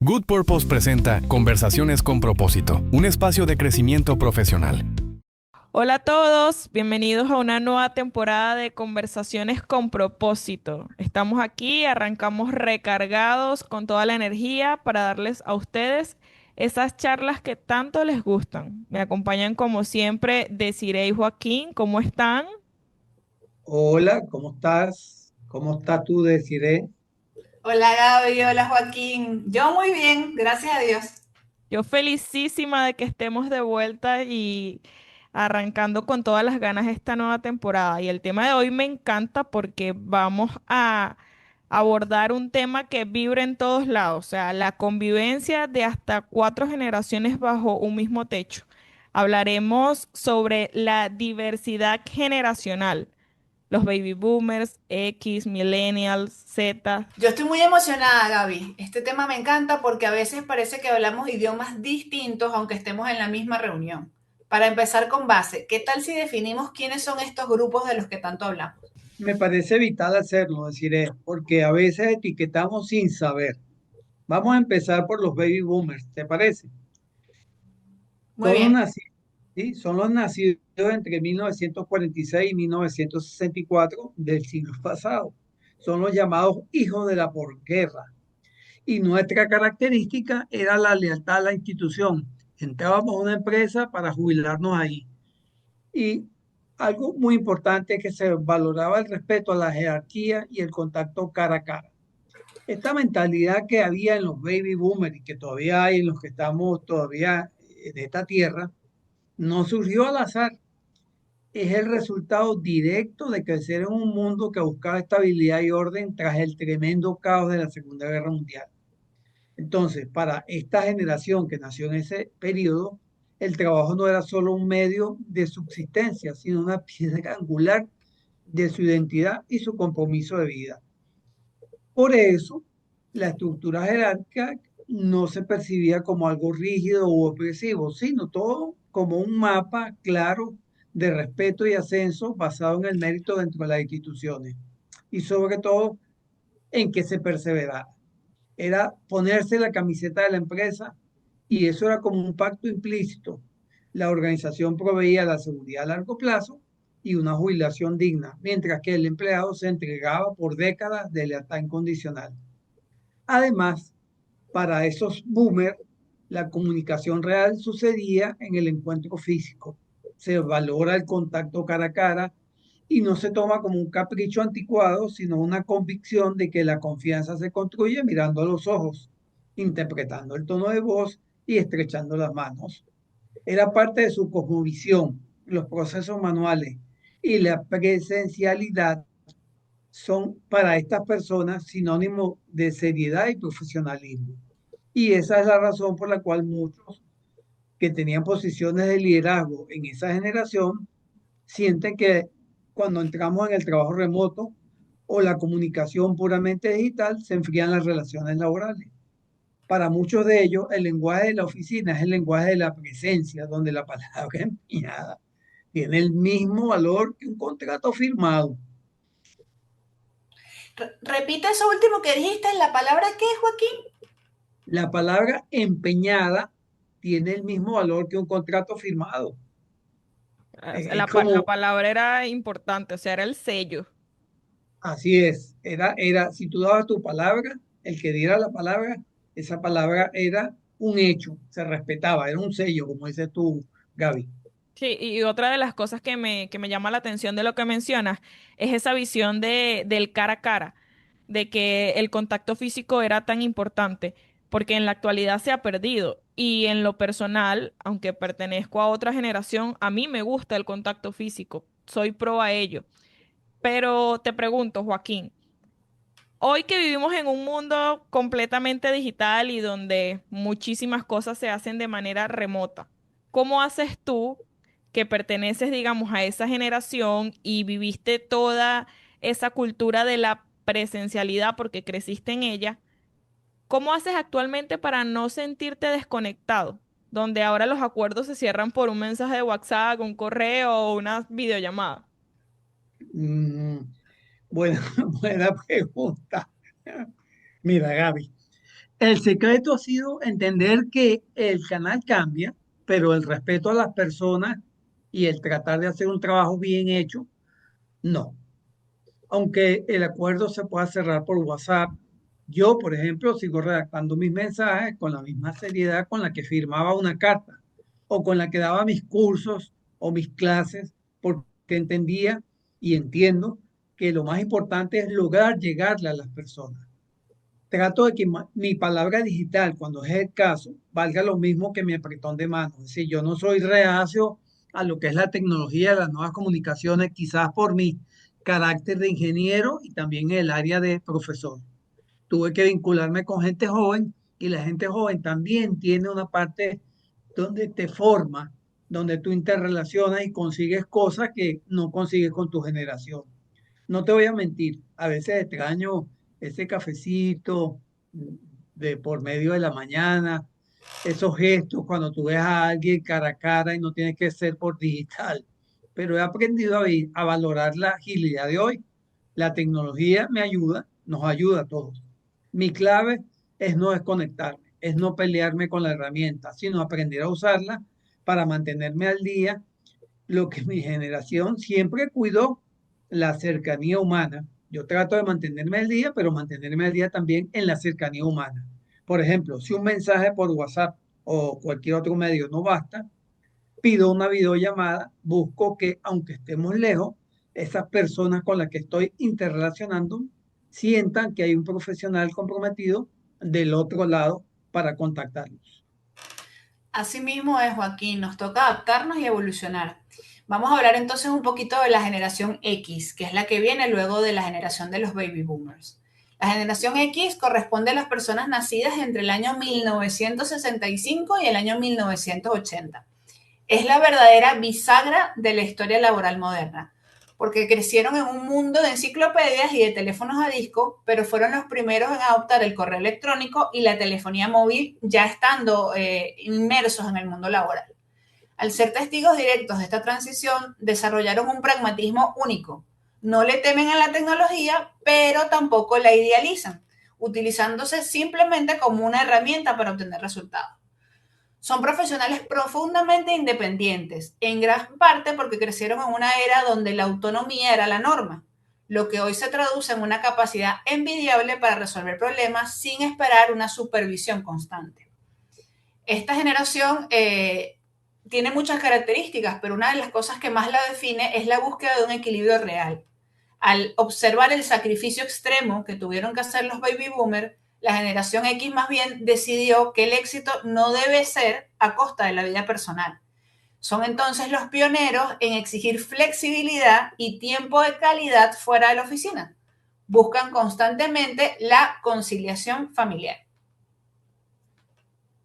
Good Purpose presenta Conversaciones con propósito, un espacio de crecimiento profesional. Hola a todos, bienvenidos a una nueva temporada de Conversaciones con propósito. Estamos aquí, arrancamos recargados con toda la energía para darles a ustedes esas charlas que tanto les gustan. Me acompañan como siempre Desiree y Joaquín, ¿cómo están? Hola, ¿cómo estás? ¿Cómo estás tú, Desiree? Hola Gaby, hola Joaquín. Yo muy bien, gracias a Dios. Yo felicísima de que estemos de vuelta y arrancando con todas las ganas esta nueva temporada. Y el tema de hoy me encanta porque vamos a abordar un tema que vibra en todos lados, o sea, la convivencia de hasta 4 generaciones bajo un mismo techo. Hablaremos sobre la diversidad generacional, los baby boomers, X, millennials, Z. Yo estoy muy emocionada, Gaby. Este tema me encanta porque a veces parece que hablamos idiomas distintos aunque estemos en la misma reunión. Para empezar con base, ¿qué tal si definimos quiénes son estos grupos de los que tanto hablamos? Me parece vital hacerlo, Desiree, porque a veces etiquetamos sin saber. Vamos a empezar por los baby boomers, ¿te parece? Muy Son los bien. nacidos, ¿sí? Son los nacidos entre 1946 y 1964 del siglo pasado. Son los llamados hijos de la posguerra. Y nuestra característica era la lealtad a la institución. Entrábamos a una empresa para jubilarnos ahí. Y algo muy importante es que se valoraba el respeto a la jerarquía y el contacto cara a cara. Esta mentalidad que había en los baby boomers y que todavía hay en los que estamos todavía en esta tierra, no surgió al azar. Es el resultado directo de crecer en un mundo que buscaba estabilidad y orden tras el tremendo caos de la Segunda Guerra Mundial. Entonces, para esta generación que nació en ese periodo, el trabajo no era solo un medio de subsistencia, sino una piedra angular de su identidad y su compromiso de vida. Por eso, la estructura jerárquica no se percibía como algo rígido u opresivo, sino todo como un mapa claro de respeto y ascenso basado en el mérito dentro de las instituciones y sobre todo en que se perseverara. Era ponerse la camiseta de la empresa y eso era como un pacto implícito. La organización proveía la seguridad a largo plazo y una jubilación digna, mientras que el empleado se entregaba por décadas de lealtad incondicional. Además, para esos boomers, la comunicación real sucedía en el encuentro físico. Se valora el contacto cara a cara y no se toma como un capricho anticuado, sino una convicción de que la confianza se construye mirando a los ojos, interpretando el tono de voz y estrechando las manos. Era parte de su cosmovisión. Los procesos manuales y la presencialidad son para estas personas sinónimo de seriedad y profesionalismo. Y esa es la razón por la cual muchos que tenían posiciones de liderazgo en esa generación sienten que cuando entramos en el trabajo remoto o la comunicación puramente digital, se enfrían las relaciones laborales. Para muchos de ellos, el lenguaje de la oficina es el lenguaje de la presencia, donde la palabra empeñada tiene el mismo valor que un contrato firmado. Repite eso último que dijiste, ¿la palabra qué, Joaquín? La palabra empeñada tiene el mismo valor que un contrato firmado. Es La como, palabra era importante, o sea, era el sello. así es, si tú dabas tu palabra, el que diera la palabra, esa palabra era un hecho, se respetaba, era un sello, como dices tú, Gaby. Sí, y otra de las cosas que me llama la atención de lo que mencionas es esa visión del cara a cara, de que el contacto físico era tan importante, porque en la actualidad se ha perdido. Y en lo personal, aunque pertenezco a otra generación, a mí me gusta el contacto físico, soy pro a ello. Pero te pregunto, Joaquín, hoy que vivimos en un mundo completamente digital y donde muchísimas cosas se hacen de manera remota, ¿cómo haces tú que perteneces, digamos, a esa generación y viviste toda esa cultura de la presencialidad porque creciste en ella? ¿Cómo haces actualmente para no sentirte desconectado? Donde ahora los acuerdos se cierran por un mensaje de WhatsApp, un correo o una videollamada. Mm, buena, buena pregunta. Mira, Gaby, El secreto ha sido entender que el canal cambia, pero el respeto a las personas y el tratar de hacer un trabajo bien hecho, no. Aunque el acuerdo se pueda cerrar por WhatsApp, yo, por ejemplo, sigo redactando mis mensajes con la misma seriedad con la que firmaba una carta o con la que daba mis cursos o mis clases, porque entendía y entiendo que lo más importante es lograr llegarle a las personas. Trato de que mi palabra digital, cuando es el caso, valga lo mismo que mi apretón de mano. Es decir, yo no soy reacio a lo que es la tecnología, las nuevas comunicaciones, quizás por mi carácter de ingeniero y también el área de profesor. Tuve que vincularme con gente joven y la gente joven también tiene una parte donde te forma, donde tú interrelacionas y consigues cosas que no consigues con tu generación. No te voy a mentir, a veces extraño ese cafecito de por medio de la mañana, esos gestos cuando tú ves a alguien cara a cara y no tiene que ser por digital. Pero he aprendido a valorar la agilidad de hoy. La tecnología me ayuda, nos ayuda a todos. Mi clave es no desconectarme, es no pelearme con la herramienta, sino aprender a usarla para mantenerme al día, lo que mi generación siempre cuidó, la cercanía humana. Yo trato de mantenerme al día, pero mantenerme al día también en la cercanía humana. Por ejemplo, si un mensaje por WhatsApp o cualquier otro medio no basta, pido una videollamada, busco que, aunque estemos lejos, esas personas con las que estoy interrelacionando sientan que hay un profesional comprometido del otro lado para contactarlos. Así mismo es, Joaquín, nos toca adaptarnos y evolucionar. Vamos a hablar entonces un poquito de la generación X, que es la que viene luego de la generación de los baby boomers. La generación X corresponde a las personas nacidas entre el año 1965 y el año 1980. Es la verdadera bisagra de la historia laboral moderna, porque crecieron en un mundo de enciclopedias y de teléfonos a disco, pero fueron los primeros en adoptar el correo electrónico y la telefonía móvil ya estando inmersos en el mundo laboral. Al ser testigos directos de esta transición, desarrollaron un pragmatismo único. No le temen a la tecnología, pero tampoco la idealizan, utilizándose simplemente como una herramienta para obtener resultados. Son profesionales profundamente independientes, en gran parte porque crecieron en una era donde la autonomía era la norma, lo que hoy se traduce en una capacidad envidiable para resolver problemas sin esperar una supervisión constante. Esta generación tiene muchas características, pero una de las cosas que más la define es la búsqueda de un equilibrio real. Al observar el sacrificio extremo que tuvieron que hacer los baby boomers, la generación X más bien decidió que el éxito no debe ser a costa de la vida personal. Son entonces los pioneros en exigir flexibilidad y tiempo de calidad fuera de la oficina. Buscan constantemente la conciliación familiar.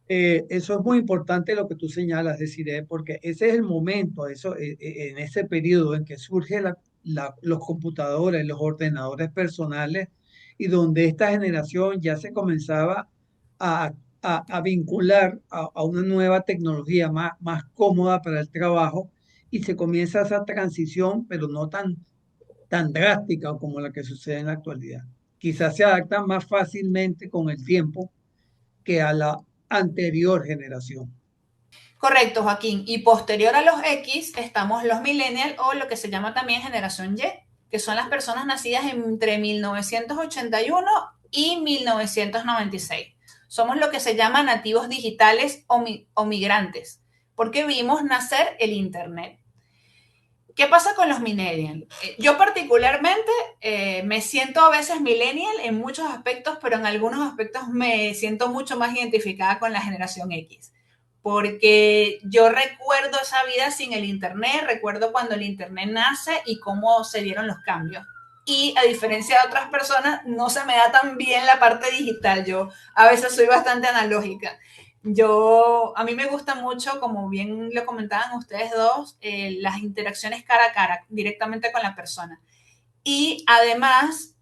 Eso es muy importante lo que tú señalas, Desiree, porque ese es el momento, en ese periodo en que surgen los computadores, los ordenadores personales, y donde esta generación ya se comenzaba a, a vincular a una nueva tecnología más cómoda para el trabajo, y se comienza esa transición, pero no tan drástica como la que sucede en la actualidad. Quizás se adaptan más fácilmente con el tiempo que a la anterior generación. Correcto, Joaquín. Y posterior a los X estamos los millennials o lo que se llama también generación Y, que son las personas nacidas entre 1981 y 1996. Somos lo que se llama nativos digitales o migrantes, porque vimos nacer el Internet. ¿Qué pasa con los millennials? Yo particularmente me siento a veces millennial en muchos aspectos, pero en algunos aspectos me siento mucho más identificada con la generación X, porque yo recuerdo esa vida sin el Internet, recuerdo cuando el Internet nace y cómo se dieron los cambios. Y a diferencia de otras personas, no se me da tan bien la parte digital. Yo a veces soy bastante analógica. A mí me gusta mucho, como bien lo comentaban ustedes dos, las interacciones cara a cara, directamente con la persona. Y además,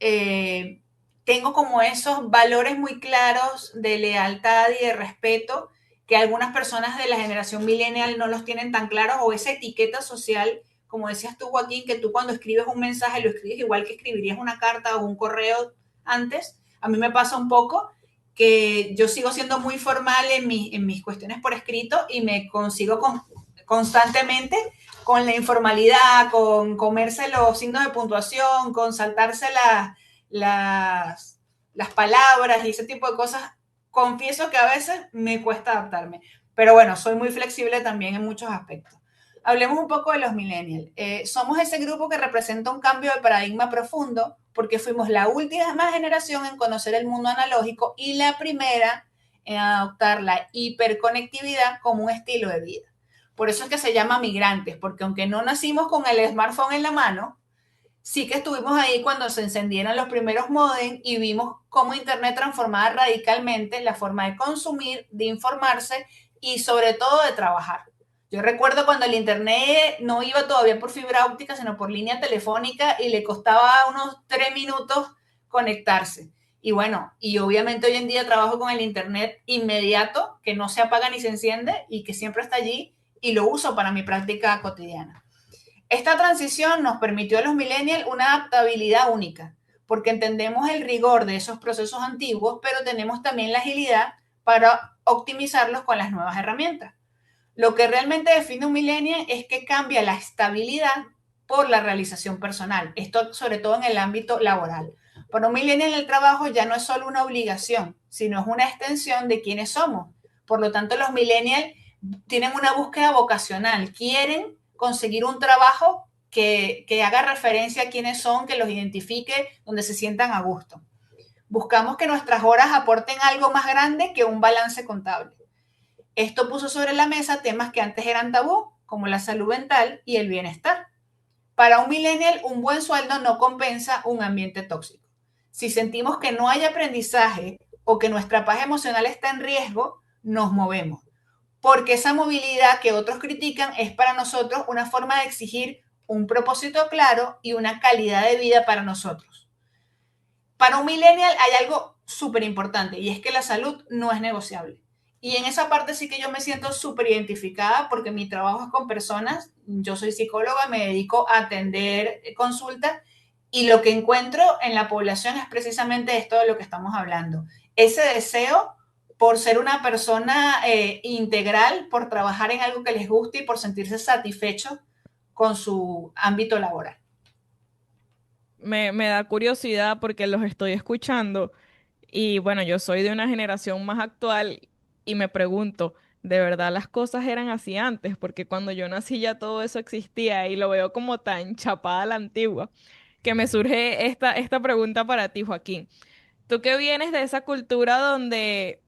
tengo como esos valores muy claros de lealtad y de respeto que algunas personas de la generación millennial no los tienen tan claros, o esa etiqueta social, como decías tú, Joaquín, que tú cuando escribes un mensaje lo escribes igual que escribirías una carta o un correo antes. A mí me pasa un poco que yo sigo siendo muy formal en mis cuestiones por escrito y me consigo constantemente con la informalidad, con comerse los signos de puntuación, con saltarse las palabras y ese tipo de cosas. Confieso que a veces me cuesta adaptarme, pero bueno, soy muy flexible también en muchos aspectos. Hablemos un poco de los millennials. Somos ese grupo que representa un cambio de paradigma profundo porque fuimos la última generación en conocer el mundo analógico y la primera en adoptar la hiperconectividad como un estilo de vida. Por eso es que se llama migrantes, porque aunque no nacimos con el smartphone en la mano, sí que estuvimos ahí cuando se encendieron los primeros modems y vimos cómo Internet transformaba radicalmente la forma de consumir, de informarse y sobre todo de trabajar. Yo recuerdo cuando el Internet no iba todavía por fibra óptica, sino por línea telefónica y le costaba unos 3 minutos conectarse. Y bueno, y obviamente hoy en día trabajo con el Internet inmediato, que no se apaga ni se enciende y que siempre está allí y lo uso para mi práctica cotidiana. Esta transición nos permitió a los millennials una adaptabilidad única, porque entendemos el rigor de esos procesos antiguos, pero tenemos también la agilidad para optimizarlos con las nuevas herramientas. Lo que realmente define un millennial es que cambia la estabilidad por la realización personal. Esto sobre todo en el ámbito laboral. Para un millennial el trabajo ya no es solo una obligación, sino es una extensión de quiénes somos. Por lo tanto, los millennials tienen una búsqueda vocacional, quieren conseguir un trabajo que haga referencia a quiénes son, que los identifique, donde se sientan a gusto. Buscamos que nuestras horas aporten algo más grande que un balance contable. Esto puso sobre la mesa temas que antes eran tabú, como la salud mental y el bienestar. Para un millennial, un buen sueldo no compensa un ambiente tóxico. Si sentimos que no hay aprendizaje o que nuestra paz emocional está en riesgo, nos movemos. Porque esa movilidad que otros critican es para nosotros una forma de exigir un propósito claro y una calidad de vida para nosotros. Para un millennial hay algo súper importante y es que la salud no es negociable. Y en esa parte sí que yo me siento súper identificada porque mi trabajo es con personas, yo soy psicóloga, me dedico a atender consultas y lo que encuentro en la población es precisamente esto de lo que estamos hablando. Ese deseo por ser una persona integral, por trabajar en algo que les guste y por sentirse satisfechos con su ámbito laboral. Me da curiosidad porque los estoy escuchando y bueno, yo soy de una generación más actual y me pregunto, ¿de verdad las cosas eran así antes? Porque cuando yo nací ya todo eso existía y lo veo como tan chapada a la antigua, que me surge esta pregunta para ti, Joaquín. Tú que vienes de esa cultura donde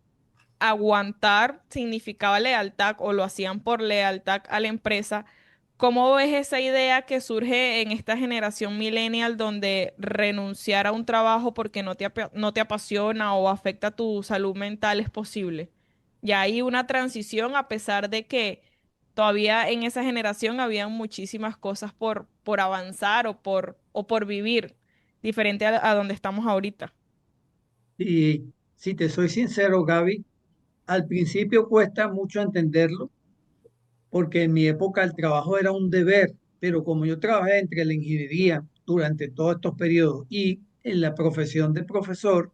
aguantar significaba lealtad o lo hacían por lealtad a la empresa. ¿Cómo ves esa idea que surge en esta generación millennial donde renunciar a un trabajo porque no te apasiona o afecta tu salud mental es posible? Ya hay una transición a pesar de que todavía en esa generación había muchísimas cosas por avanzar o por vivir, diferente a donde estamos ahorita. Y si te soy sincero, Gaby, al principio cuesta mucho entenderlo, porque en mi época el trabajo era un deber, pero como yo trabajé entre la ingeniería durante todos estos periodos y en la profesión de profesor,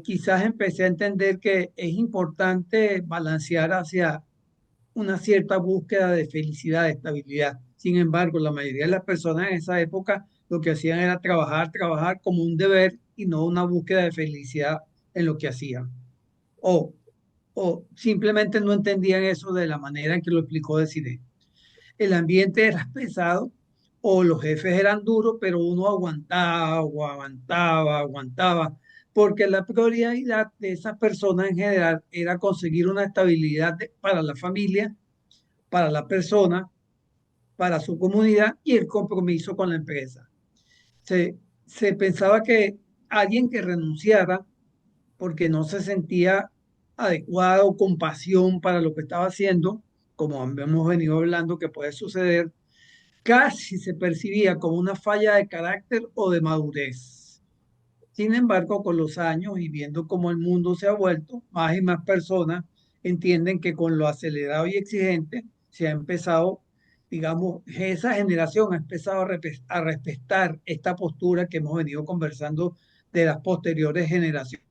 quizás empecé a entender que es importante balancear hacia una cierta búsqueda de felicidad, de estabilidad. Sin embargo, la mayoría de las personas en esa época lo que hacían era trabajar, trabajar como un deber y no una búsqueda de felicidad en lo que hacían. O, o simplemente no entendían eso de la manera en que lo explicó Desiree. El ambiente era pesado o los jefes eran duros, pero uno aguantaba, o aguantaba, aguantaba, porque la prioridad de esas personas en general era conseguir una estabilidad para la familia, para la persona, para su comunidad y el compromiso con la empresa. Se pensaba que alguien que renunciara porque no se sentía adecuado, con pasión para lo que estaba haciendo, como hemos venido hablando que puede suceder, casi se percibía como una falla de carácter o de madurez. Sin embargo, con los años y viendo cómo el mundo se ha vuelto, más y más personas entienden que con lo acelerado y exigente se ha empezado, digamos, esa generación ha empezado a respetar esta postura que hemos venido conversando de las posteriores generaciones.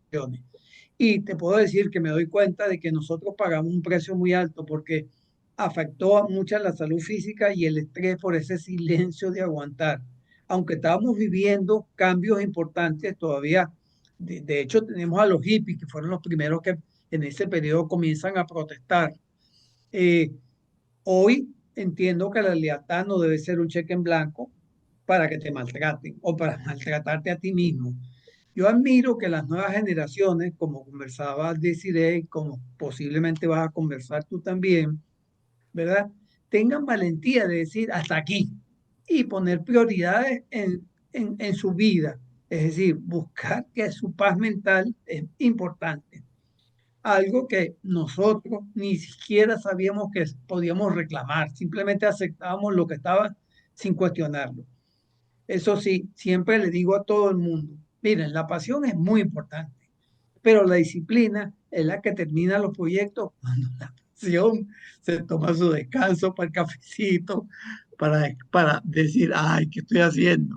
Y te puedo decir que me doy cuenta de que nosotros pagamos un precio muy alto porque afectó a mucha la salud física y el estrés por ese silencio de aguantar. Aunque estábamos viviendo cambios importantes todavía, de hecho tenemos a los hippies, que fueron los primeros que en ese periodo comienzan a protestar. Eh, Hoy entiendo que la lealtad no debe ser un cheque en blanco para que te maltraten o para maltratarte a ti mismo. Yo admiro que las nuevas generaciones, como conversaba Desiree, como posiblemente vas a conversar tú también, ¿verdad? Tengan valentía de decir hasta aquí y poner prioridades en su vida. Es decir, buscar que su paz mental es importante. Algo que nosotros ni siquiera sabíamos que podíamos reclamar, simplemente aceptábamos lo que estaba sin cuestionarlo. Eso sí, siempre le digo a todo el mundo, miren, la pasión es muy importante, pero la disciplina es la que termina los proyectos cuando la pasión se toma su descanso para el cafecito, para decir, ay, ¿qué estoy haciendo?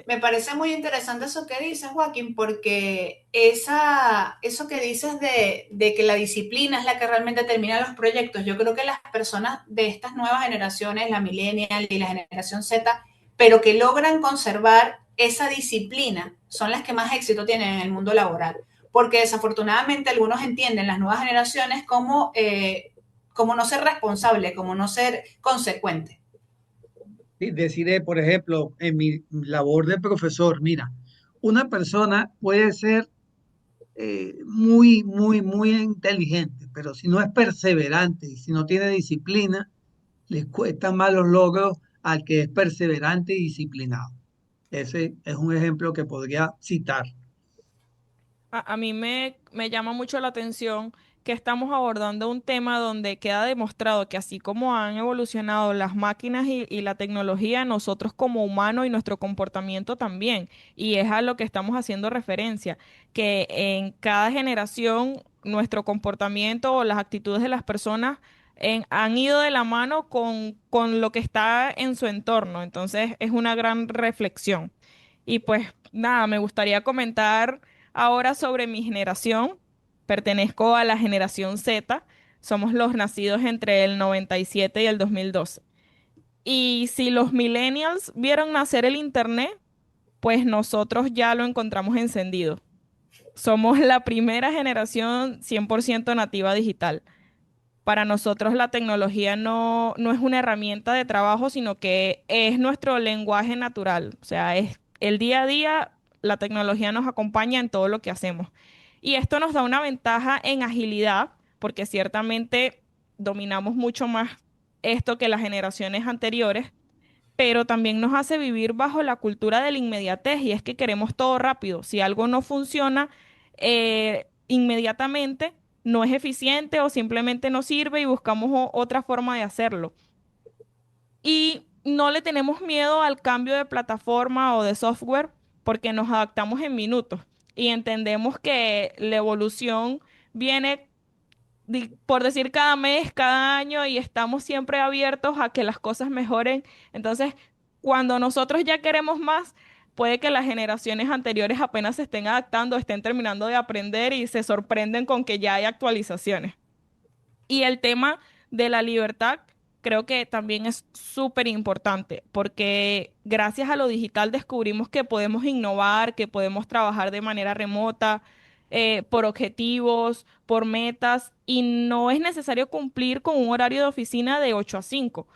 Me parece muy interesante eso que dices, Joaquín, porque eso que dices de que la disciplina es la que realmente termina los proyectos, yo creo que las personas de estas nuevas generaciones, la millennial y la generación Z, pero que logran conservar esa disciplina, son las que más éxito tienen en el mundo laboral. Porque desafortunadamente algunos entienden las nuevas generaciones como no ser responsable, como no ser consecuente. Sí, deciré, por ejemplo, en mi labor de profesor, mira, una persona puede ser muy inteligente, pero si no es perseverante y si no tiene disciplina, les cuesta más los logros al que es perseverante y disciplinado. Ese es un ejemplo que podría citar. A mí me llama mucho la atención que estamos abordando un tema donde queda demostrado que así como han evolucionado las máquinas y la tecnología, nosotros como humanos y nuestro comportamiento también. Y es a lo que estamos haciendo referencia, que en cada generación nuestro comportamiento o las actitudes de las personas han ido de la mano con lo que está en su entorno. Entonces es una gran reflexión. Y pues nada, me gustaría comentar ahora sobre mi generación. Pertenezco a la generación Z. Somos los nacidos entre el 97 y el 2012. Y si los millennials vieron nacer el Internet, pues nosotros ya lo encontramos encendido. Somos la primera generación 100% nativa digital. Para nosotros la tecnología no es una herramienta de trabajo, sino que es nuestro lenguaje natural. O sea, es el día a día, la tecnología nos acompaña en todo lo que hacemos. Y esto nos da una ventaja en agilidad, porque ciertamente dominamos mucho más esto que las generaciones anteriores, pero también nos hace vivir bajo la cultura de la inmediatez y es que queremos todo rápido. Si algo no funciona inmediatamente, no es eficiente o simplemente no sirve y buscamos otra forma de hacerlo. Y no le tenemos miedo al cambio de plataforma o de software porque nos adaptamos en minutos y entendemos que la evolución viene por decir cada mes, cada año y estamos siempre abiertos a que las cosas mejoren. Entonces, cuando nosotros ya queremos más, puede que las generaciones anteriores apenas se estén adaptando, estén terminando de aprender y se sorprenden con que ya hay actualizaciones. Y el tema de la libertad creo que también es súper importante porque gracias a lo digital descubrimos que podemos innovar, que podemos trabajar de manera remota, por objetivos, por metas y no es necesario cumplir con un horario de oficina de 8 a 5.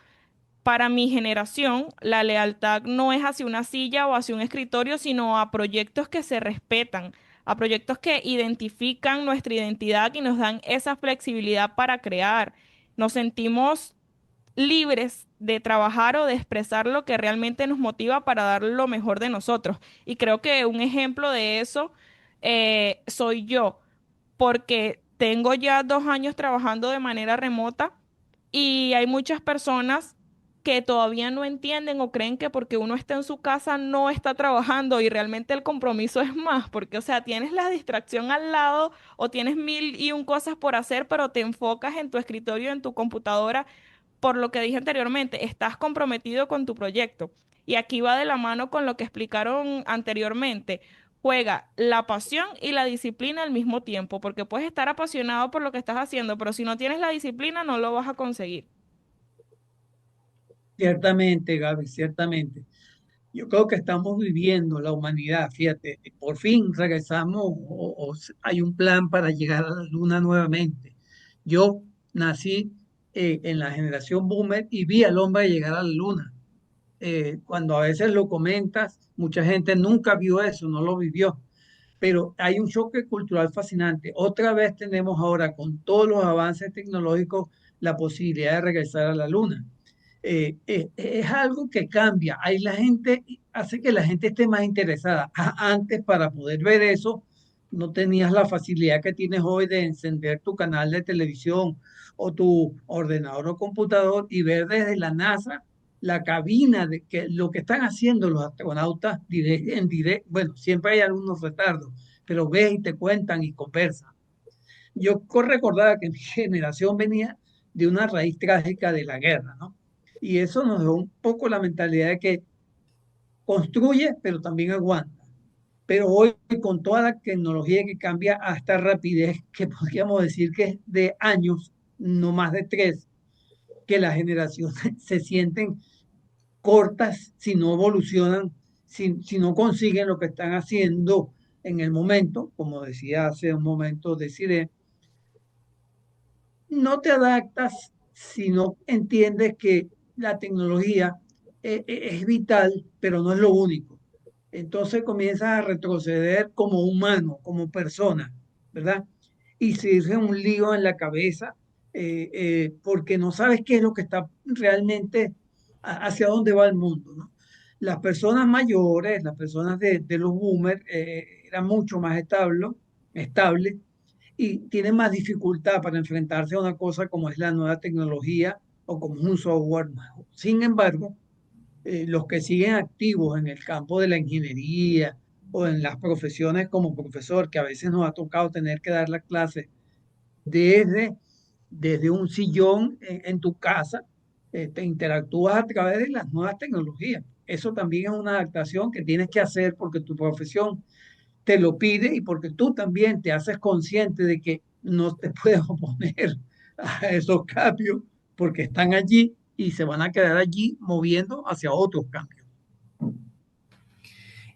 Para mi generación, la lealtad no es hacia una silla o hacia un escritorio, sino a proyectos que se respetan, a proyectos que identifican nuestra identidad y nos dan esa flexibilidad para crear. Nos sentimos libres de trabajar o de expresar lo que realmente nos motiva para dar lo mejor de nosotros. Y creo que un ejemplo de eso soy yo, porque tengo ya 2 años trabajando de manera remota y hay muchas personas que todavía no entienden o creen que porque uno está en su casa no está trabajando y realmente el compromiso es más, porque o sea, tienes la distracción al lado o tienes mil y un cosas por hacer, pero te enfocas en tu escritorio, en tu computadora, por lo que dije anteriormente, estás comprometido con tu proyecto. Y aquí va de la mano con lo que explicaron anteriormente. juega la pasión y la disciplina al mismo tiempo, porque puedes estar apasionado por lo que estás haciendo, pero si no tienes la disciplina no lo vas a conseguir. Ciertamente, Gaby, ciertamente. Yo creo que estamos viviendo la humanidad, fíjate, por fin regresamos hay un plan para llegar a la luna nuevamente. Yo nací en la generación boomer y vi al hombre llegar a la luna. Cuando a veces lo comentas, mucha gente nunca vio eso, no lo vivió, pero hay un choque cultural fascinante. Otra vez tenemos ahora, con todos los avances tecnológicos, la posibilidad de regresar a la luna. Es algo que cambia. Ahí la gente hace que la gente esté más interesada. Antes, para poder ver eso, no tenías la facilidad que tienes hoy de encender tu canal de televisión o tu ordenador o computador y ver desde la NASA la cabina de que lo que están haciendo los astronautas en directo. Bueno, siempre hay algunos retardos, pero ves y te cuentan y conversan. Yo recordaba que mi generación venía de una raíz trágica de la guerra, ¿no? Y eso nos dio un poco la mentalidad de que construye, pero también aguanta. Pero hoy, con toda la tecnología que cambia a esta rapidez, que podríamos decir que es de años, no más de 3, que las generaciones se sienten cortas si no evolucionan, si no consiguen lo que están haciendo en el momento, como decía hace un momento, deciré, no te adaptas si no entiendes que la tecnología es vital, pero no es lo único. Entonces comienzas a retroceder como humano, como persona, ¿verdad? Y se dice un lío en la cabeza porque no sabes qué es lo que está realmente, hacia dónde va el mundo, ¿no? Las personas mayores, las personas de los boomers, eran mucho más estables y tienen más dificultad para enfrentarse a una cosa como es la nueva tecnología o como es un software nuevo. Sin embargo, los que siguen activos en el campo de la ingeniería o en las profesiones como profesor, que a veces nos ha tocado tener que dar la clase desde, desde un sillón en tu casa, te interactúas a través de las nuevas tecnologías. Eso también es una adaptación que tienes que hacer porque tu profesión te lo pide y porque tú también te haces consciente de que no te puedes oponer a esos cambios porque están allí y se van a quedar allí moviendo hacia otros cambios.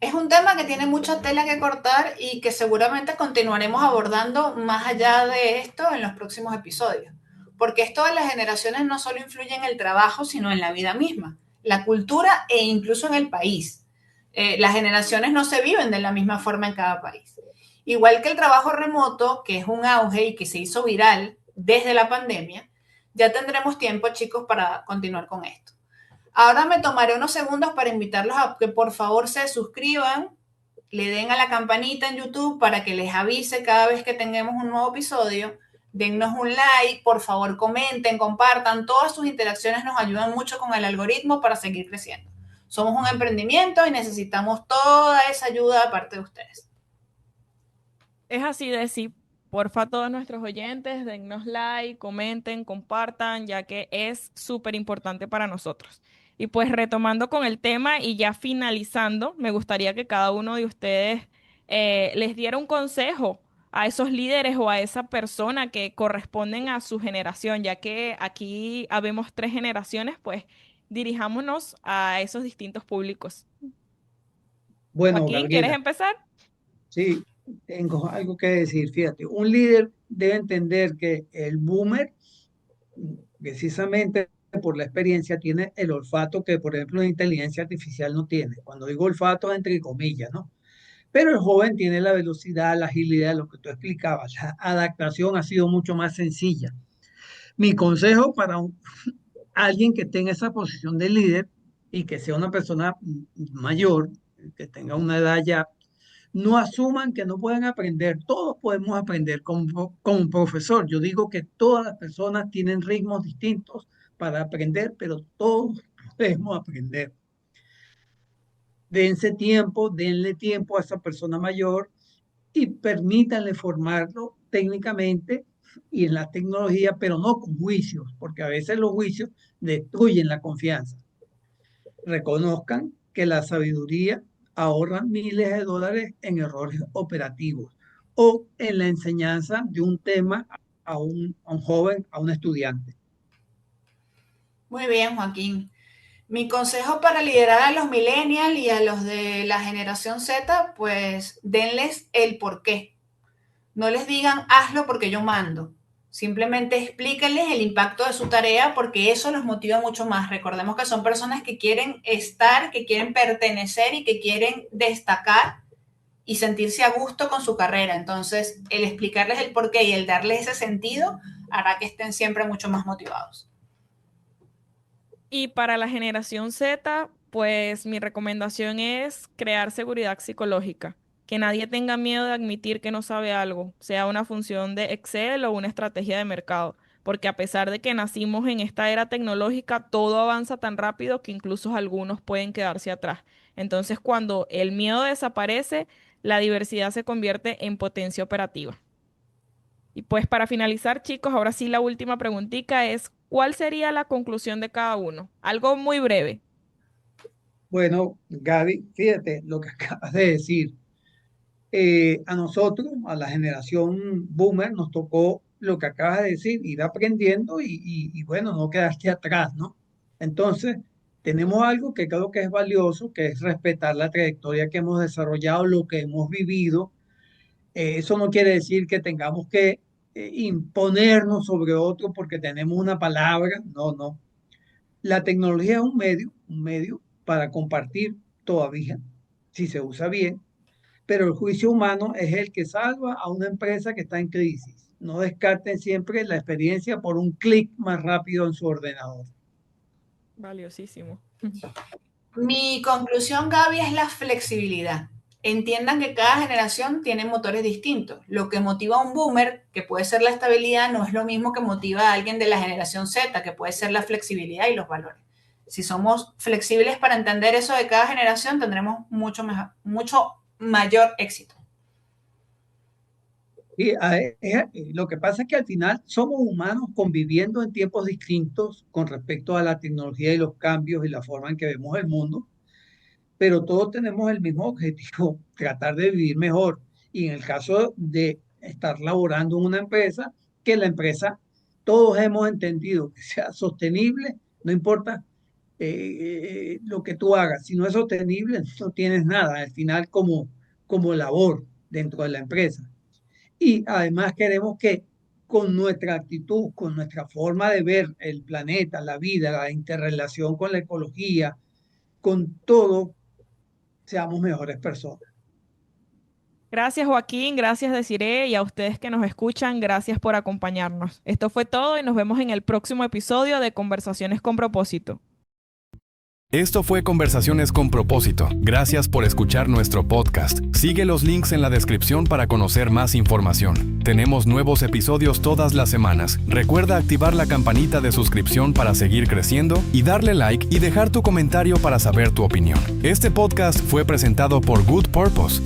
Es un tema que tiene mucha tela que cortar y que seguramente continuaremos abordando más allá de esto en los próximos episodios, porque esto de las generaciones no solo influye en el trabajo, sino en la vida misma, la cultura e incluso en el país. Las generaciones no se viven de la misma forma en cada país. Igual que el trabajo remoto, que es un auge y que se hizo viral desde la pandemia, ya tendremos tiempo, chicos, para continuar con esto. Ahora me tomaré unos segundos para invitarlos a que por favor se suscriban, le den a la campanita en YouTube para que les avise cada vez que tengamos un nuevo episodio. Dennos un like, por favor comenten, compartan. Todas sus interacciones nos ayudan mucho con el algoritmo para seguir creciendo. Somos un emprendimiento y necesitamos toda esa ayuda de parte de ustedes. Es así de sí. Porfa, a todos nuestros oyentes, dennos like, comenten, compartan, ya que es súper importante para nosotros. Y pues retomando con el tema y ya finalizando, me gustaría que cada uno de ustedes les diera un consejo a esos líderes o a esa persona que corresponden a su generación, ya que aquí habemos 3 generaciones, pues dirijámonos a esos distintos públicos. Bueno, Joaquín, ¿quieres Gabriela, empezar? sí, tengo algo que decir. Fíjate, un líder debe entender que el boomer, precisamente por la experiencia, tiene el olfato que, por ejemplo, la inteligencia artificial no tiene. Cuando digo olfato, entre comillas, ¿no? Pero el joven tiene la velocidad, la agilidad, lo que tú explicabas. La adaptación ha sido mucho más sencilla. Mi consejo para alguien que tenga esa posición de líder y que sea una persona mayor, que tenga una edad ya, no asuman que no pueden aprender. Todos podemos aprender como un profesor. Yo digo que todas las personas tienen ritmos distintos para aprender, pero todos podemos aprender. Denle tiempo a esa persona mayor y permítanle formarlo técnicamente y en la tecnología, pero no con juicios, porque a veces los juicios destruyen la confianza. Reconozcan que la sabiduría ahorran miles de dólares en errores operativos o en la enseñanza de un tema a un joven, a un estudiante. Muy bien, Joaquín. Mi consejo para liderar a los millennials y a los de la generación Z, pues denles el por qué. No les digan hazlo porque yo mando. Simplemente explíquenles el impacto de su tarea porque eso los motiva mucho más. Recordemos que son personas que quieren estar, que quieren pertenecer y que quieren destacar y sentirse a gusto con su carrera. Entonces, el explicarles el por qué y el darles ese sentido hará que estén siempre mucho más motivados. Y para la generación Z, pues mi recomendación es crear seguridad psicológica. Que nadie tenga miedo de admitir que no sabe algo, sea una función de Excel o una estrategia de mercado. Porque a pesar de que nacimos en esta era tecnológica, todo avanza tan rápido que incluso algunos pueden quedarse atrás. Entonces, cuando el miedo desaparece, la diversidad se convierte en potencia operativa. Y pues para finalizar, chicos, ahora sí la última preguntita es, ¿cuál sería la conclusión de cada uno? Algo muy breve. Bueno, Gaby, fíjate lo que acabas de decir. A nosotros, a la generación boomer, nos tocó lo que acabas de decir, ir aprendiendo y bueno, no quedarte atrás, ¿no? Entonces, tenemos algo que creo que es valioso, que es respetar la trayectoria que hemos desarrollado, lo que hemos vivido. Eso no quiere decir que tengamos que imponernos sobre otro porque tenemos una palabra, no, no. La tecnología es un medio para compartir todavía, si se usa bien, pero el juicio humano es el que salva a una empresa que está en crisis. No descarten siempre la experiencia por un clic más rápido en su ordenador. Valiosísimo. Mi conclusión, Gaby, es la flexibilidad. Entiendan que cada generación tiene motores distintos. Lo que motiva a un boomer, que puede ser la estabilidad, no es lo mismo que motiva a alguien de la generación Z, que puede ser la flexibilidad y los valores. Si somos flexibles para entender eso de cada generación, tendremos mucho mayor éxito. Y lo que pasa es que al final somos humanos conviviendo en tiempos distintos con respecto a la tecnología y los cambios y la forma en que vemos el mundo, pero todos tenemos el mismo objetivo, tratar de vivir mejor. Y en el caso de estar laborando en una empresa, que la empresa, todos hemos entendido que sea sostenible, no importa lo que tú hagas, si no es sostenible, no tienes nada al final como labor dentro de la empresa. Y además queremos que con nuestra actitud, con nuestra forma de ver el planeta, la vida, la interrelación con la ecología, con todo, seamos mejores personas. Gracias, Joaquín, gracias, Desiree, y a ustedes que nos escuchan, gracias por acompañarnos. Esto fue todo y nos vemos en el próximo episodio de Conversaciones con Propósito. Esto fue Conversaciones con Propósito. Gracias por escuchar nuestro podcast. Sigue los links en la descripción para conocer más información. Tenemos nuevos episodios todas las semanas. Recuerda activar la campanita de suscripción para seguir creciendo y darle like y dejar tu comentario para saber tu opinión. Este podcast fue presentado por Good Purpose.